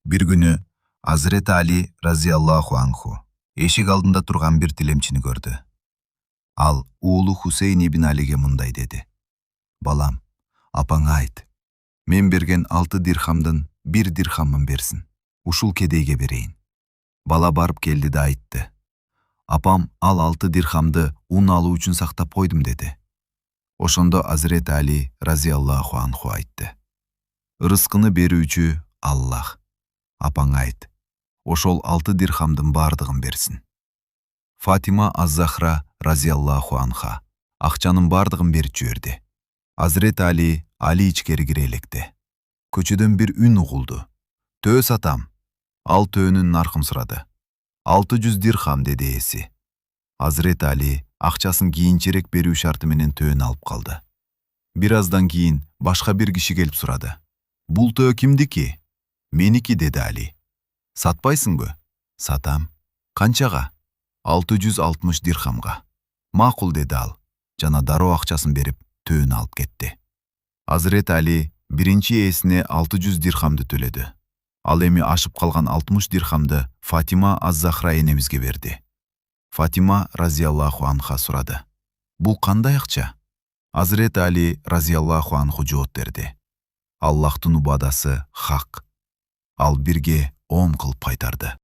Bir günü Hazreti Ali raziyallahu anhu eşik алдында турган bir тилемчини көрдү. Ал уулу Хусейн ибн Алиге мындай деди. Балам, апаңа айт. Мен берген 6 дирхамдын 1 дирхамын берсин. Ушул кедейге берейин. Бала барып келди да айтты. Апам ал 6 дирхамды ун алуу үчүн сактап койдум деди. Ошондо Hazreti Ali разияллаху анху айтты. Рызкыны берүүчү Аллах. Апаңа айт. Ошол 6 дирхамдын бардыгын берсин. Фатима аз-Захра разияллаху анха акчанын бардыгын берип жиберди. Hazreti Ali ичкери кире электе. Көчөдөн бир үн угулду. Төө сатам. Ал төөнүн наркын сурады. 600 дирхам деди ээси. Hazreti Ali акчасын кийинчерээк берүү шарты менен төөнү алып калды. Бир аздан кийин башка бир киши келип сурады. Бул төө кимдики? Меники деди Али. Сатпайсыңбы? Сатам. Канчага? 660 дирхамга. Макул деди ал. Жана дароо акчасын берип төөнү алып кетти. Hazreti Ali биринчи ээсине 600 дирхамды төлөдү. Ал эми ашып калган 60 дирхамды Фатима аз-Захра энемизге берди. Фатима разияллаху анха сурады. Бул кандай акча? Hazreti Ali разияллаху анху жооп берди. Аллахтын убадасы хак. Ал бирге 10 кылып кайтарды.